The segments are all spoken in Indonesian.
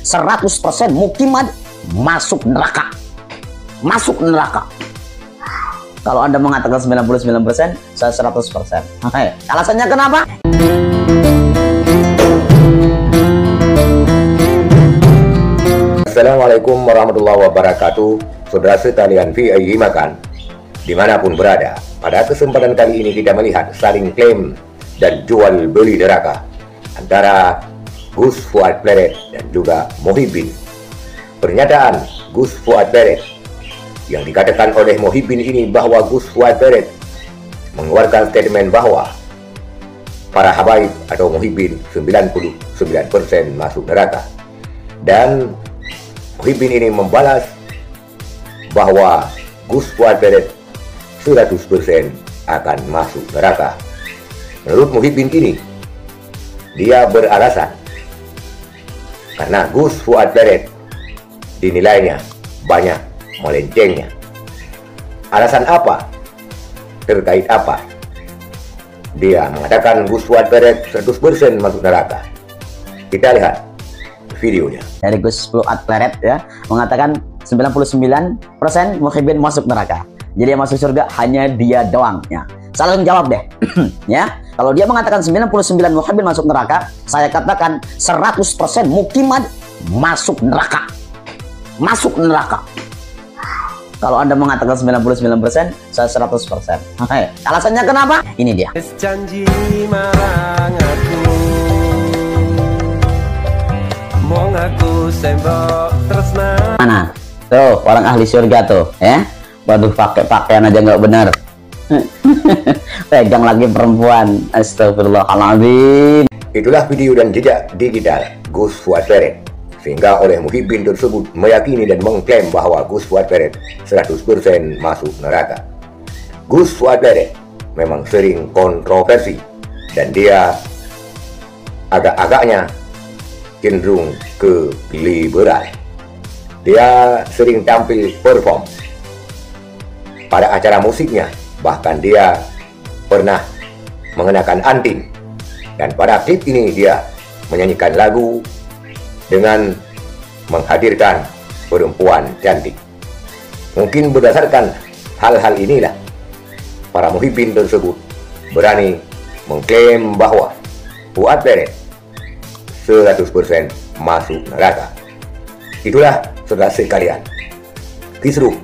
100% Mukimat masuk neraka. Masuk neraka. Kalau Anda mengatakan 99%, saya 100%. Oke, alasannya kenapa? Assalamualaikum warahmatullahi wabarakatuh. Saudara sekalian VI Makan dimanapun berada, pada kesempatan kali ini kita melihat saling klaim dan jual beli neraka antara Gus Fuad Pleret dan juga Muhyiddin. Pernyataan Gus Fuad Pleret yang dikatakan oleh Muhyiddin ini bahwa Gus Fuad Pleret mengeluarkan statement bahwa para habaib atau Muhyiddin 99% masuk neraka, dan Muhyiddin ini membalas bahwa Gus Fuad Pleret 100% akan masuk neraka. Menurut Muhyiddin ini, dia beralasan karena Gus Fuad Pleret dinilainya banyak melencengnya. Alasan apa? Terkait apa? Dia mengatakan Gus Fuad Pleret 100% masuk neraka. Kita lihat videonya. Dari Gus Fuad Pleret ya, mengatakan 99% Muhyiddin masuk neraka. Jadi yang masuk surga hanya dia doang ya. Saya langsung jawab deh. Ya. Kalau dia mengatakan 99 Muhyiddin masuk neraka, saya katakan 100% Mukimat masuk neraka. Masuk neraka. Kalau Anda mengatakan 99%, saya 100%. Oke, alasannya kenapa? Ini dia. Janji marang aku, mau ngaku sembok tresna. Mana? Tuh, orang ahli surga tuh, ya. Waduh, pakai pakaian aja nggak benar. Pegang lagi perempuan. Astagfirullahaladzim. Itulah video dan jejak digital Gus Fuad Pleret, sehingga oleh Muhyiddin tersebut meyakini dan mengklaim bahwa Gus Fuad Pleret 100% masuk neraka. Gus Fuad Pleret memang sering kontroversi dan dia agak-agaknya cenderung ke liberal. Dia sering tampil perform pada acara musiknya, bahkan dia pernah mengenakan anting, dan pada klip ini dia menyanyikan lagu dengan menghadirkan perempuan cantik. Mungkin berdasarkan hal-hal inilah para Muhyiddin tersebut berani mengklaim bahwa Fuad Pleret 100% masuk neraka. Itulah saudara sekalian, kisruh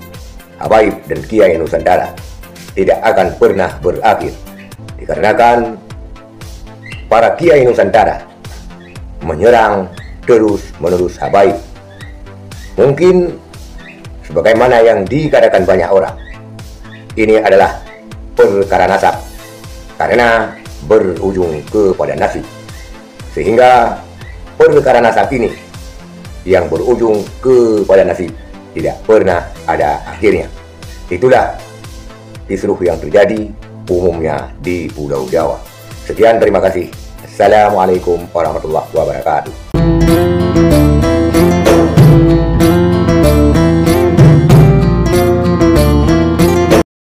habaib dan kiai Nusantara tidak akan pernah berakhir, dikarenakan para kiai Nusantara menyerang terus-menerus habaib. Mungkin sebagaimana yang dikatakan banyak orang, ini adalah perkara nasab karena berujung kepada nasib, sehingga perkara nasab ini yang berujung kepada nasib tidak pernah ada akhirnya. Itulah kisruh yang terjadi umumnya di Pulau Jawa. Sekian, terima kasih. Assalamualaikum warahmatullahi wabarakatuh.